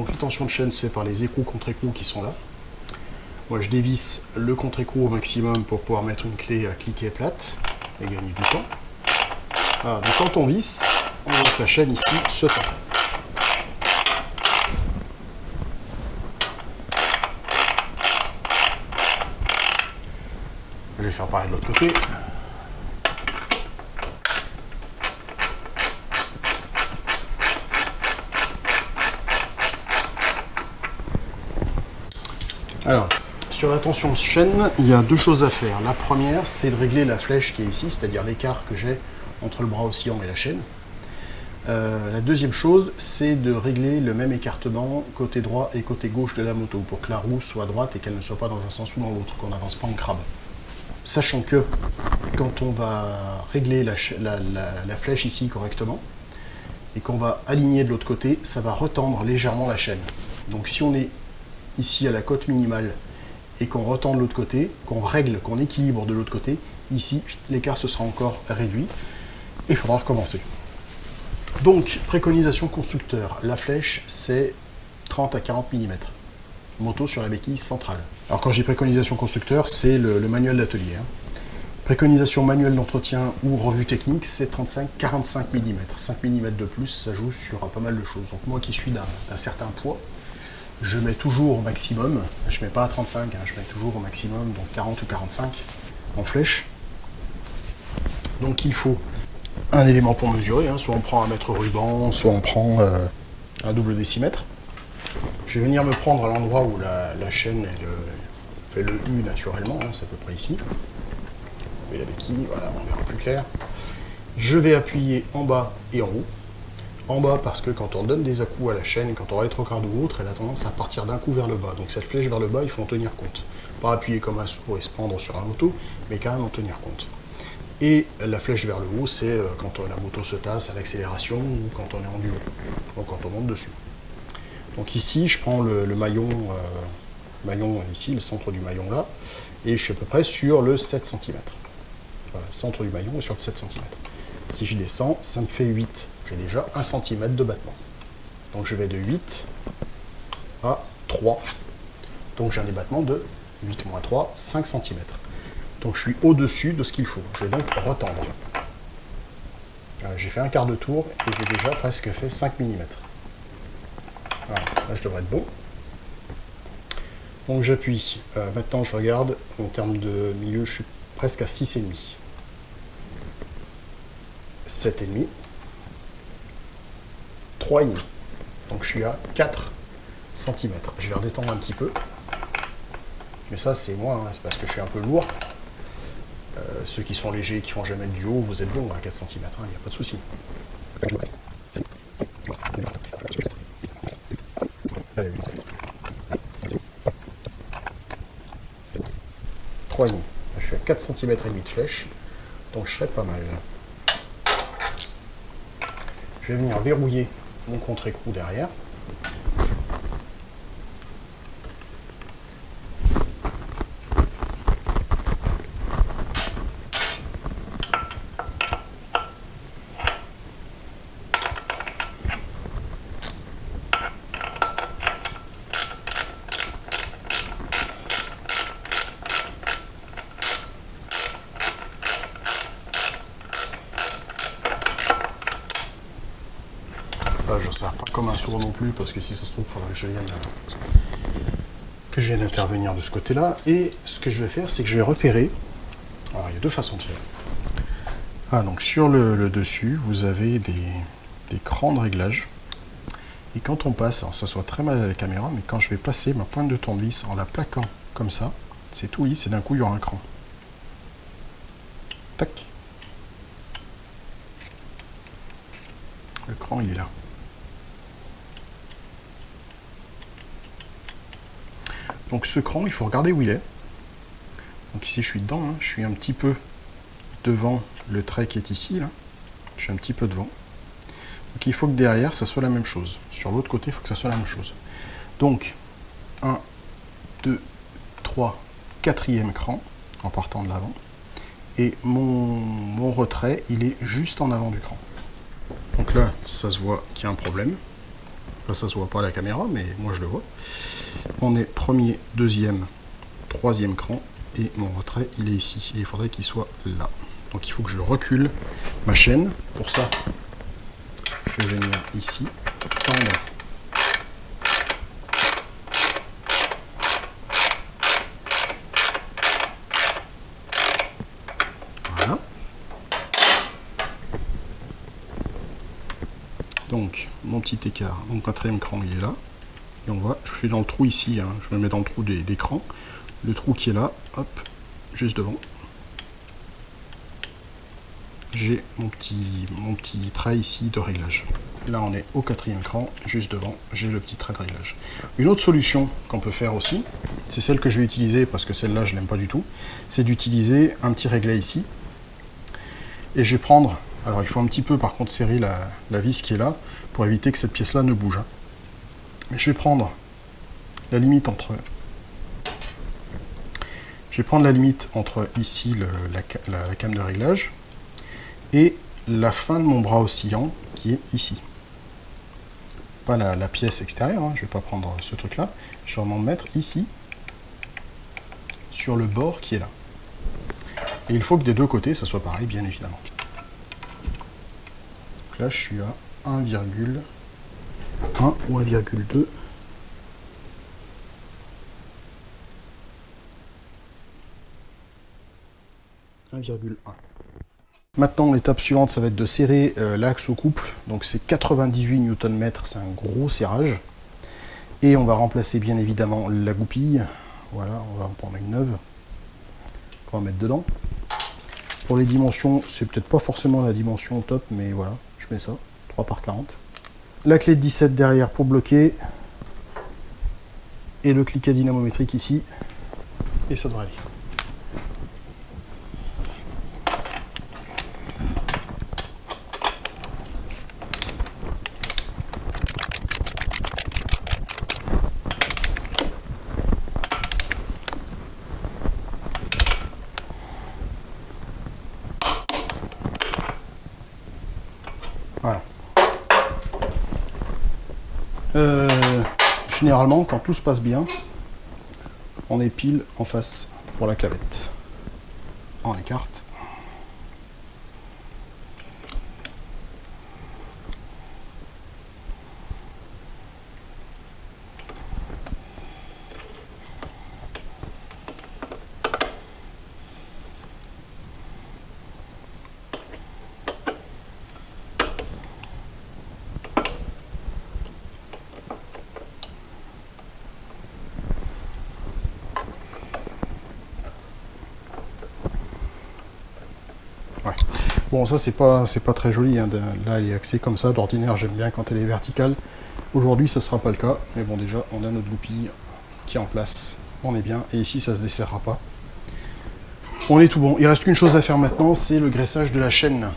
Donc une tension de chaîne se fait par les écrous contre-écrous qui sont là. Moi je dévisse le contre-écrou au maximum pour pouvoir mettre une clé à cliquer plate et gagner du temps. Voilà, donc quand on visse, on voit que la chaîne ici se tend. Je vais faire pareil de l'autre côté. Alors, sur la tension de chaîne, il y a deux choses à faire. La première, c'est de régler la flèche qui est ici, c'est-à-dire l'écart que j'ai entre le bras oscillant et la chaîne. La deuxième chose, c'est de régler le même écartement côté droit et côté gauche de la moto pour que la roue soit droite et qu'elle ne soit pas dans un sens ou dans l'autre, qu'on n'avance pas en crabe. Sachant que quand on va régler la flèche ici correctement et qu'on va aligner de l'autre côté, ça va retendre légèrement la chaîne. Donc si on est ici à la cote minimale et qu'on retend de l'autre côté, qu'on règle, qu'on équilibre de l'autre côté, ici l'écart se sera encore réduit et il faudra recommencer. Donc préconisation constructeur, la flèche c'est 30 à 40 mm, moto sur la béquille centrale. Alors quand je dis préconisation constructeur, c'est le manuel d'atelier. Préconisation manuelle d'entretien ou revue technique, c'est 35-45 mm. 5 mm de plus, ça joue sur pas mal de choses. Donc moi qui suis d'un certain poids, je mets toujours au maximum, je mets pas à 35, je mets toujours au maximum, donc 40 ou 45 en flèche. Donc il faut un élément pour mesurer, soit on prend un mètre ruban, soit on prend un double décimètre. Je vais venir me prendre à l'endroit où la chaîne fait le U naturellement, c'est à peu près ici. Et la béquille, voilà, on verra plus clair. Je vais appuyer en bas et en haut. En bas parce que quand on donne des à-coups à la chaîne, quand on rétrograde ou autre, elle a tendance à partir d'un coup vers le bas. Donc cette flèche vers le bas, il faut en tenir compte. Pas appuyer comme un sourd et se prendre sur la moto, mais quand même en tenir compte. Et la flèche vers le haut, c'est quand la moto se tasse à l'accélération ou quand on est en duo, donc quand on monte dessus. Donc ici, je prends le maillon, ici, le centre du maillon là, et je suis à peu près sur le 7 cm. Voilà, centre du maillon est sur le 7 cm. Si je descends, ça me fait 8. J'ai déjà 1 cm de battement. Donc je vais de 8 à 3. Donc j'ai un débattement de 8 moins 3, 5 cm. Donc je suis au-dessus de ce qu'il faut. Je vais donc retendre. J'ai fait un quart de tour et j'ai déjà presque fait 5 mm. Voilà, là je devrais être bon. Donc j'appuie. Maintenant je regarde, en termes de milieu, je suis presque à 6,5. 7,5. 3,5. Donc je suis à 4 cm. Je vais redétendre un petit peu. Mais ça c'est moi, c'est parce que je suis un peu lourd. Ceux qui sont légers, qui font jamais de duo, vous êtes bons à 4 cm, il n'y a pas de souci. 3,5. Je suis à 4 cm et demi de flèche, donc je serai pas mal. Je vais venir verrouiller mon contre-écrou derrière. Là, je ne sers pas comme un sourd non plus, parce que si ça se trouve, il faudrait que je vienne intervenir de ce côté-là. Et ce que je vais faire, c'est que je vais repérer. Alors, il y a deux façons de faire. Donc sur le dessus, vous avez des crans de réglage. Et quand on passe, alors ça se voit très mal à la caméra, mais quand je vais passer ma pointe de tournevis en la plaquant comme ça, c'est tout lisse et d'un coup, il y aura un cran. Tac. Le cran, il est là. Donc ce cran, il faut regarder où il est. Donc ici, je suis dedans, je suis un petit peu devant le trait qui est ici, là. Je suis un petit peu devant. Donc il faut que derrière, ça soit la même chose. Sur l'autre côté, il faut que ça soit la même chose. Donc, 1, 2, 3, 4e cran, en partant de l'avant. Et mon retrait, il est juste en avant du cran. Donc là, ça se voit qu'il y a un problème. Enfin, ça se voit pas à la caméra, mais moi je le vois. On est premier, deuxième, troisième cran, et mon retrait il est ici. Et il faudrait qu'il soit là. Donc il faut que je recule ma chaîne. Pour ça, je vais venir ici, tendre. Voilà. Donc mon petit écart, mon quatrième cran il est là. Et on voit, je fais dans le trou ici, hein, je me mets dans le trou des crans. Le trou qui est là, hop, juste devant. J'ai mon petit trait ici de réglage. Là on est au quatrième cran, juste devant, j'ai le petit trait de réglage. Une autre solution qu'on peut faire aussi, c'est celle que je vais utiliser parce que celle-là je l'aime pas du tout, c'est d'utiliser un petit réglet ici. Et je vais prendre, alors il faut un petit peu par contre serrer la vis qui est là pour éviter que cette pièce-là ne bouge. Mais je vais prendre la limite entre... Je vais prendre la limite entre ici la came de réglage et la fin de mon bras oscillant qui est ici. Pas la pièce extérieure, hein, je ne vais pas prendre ce truc là, je vais vraiment me mettre ici sur le bord qui est là. Et il faut que des deux côtés ça soit pareil bien évidemment. Donc là je suis à 1,1 ou 1,2. Maintenant, l'étape suivante, ça va être de serrer l'axe au couple. Donc c'est 98 Nm, c'est un gros serrage. Et on va remplacer bien évidemment la goupille. Voilà, on va en prendre une neuve qu'on va mettre dedans. Pour les dimensions, c'est peut-être pas forcément la dimension top, mais voilà, je mets ça, 3 par 40. La clé de 17 derrière pour bloquer. Et le cliquet dynamométrique ici. Et ça devrait aller. Voilà. Généralement, quand tout se passe bien, on est pile en face pour la clavette. On écarte. Bon, ça c'est pas très joli, hein, là elle est axée comme ça, d'ordinaire j'aime bien quand elle est verticale. Aujourd'hui ça sera pas le cas, mais bon déjà on a notre goupille qui est en place, on est bien, et ici ça se desserrera pas. On est tout bon, il reste qu'une chose à faire maintenant, c'est le graissage de la chaîne.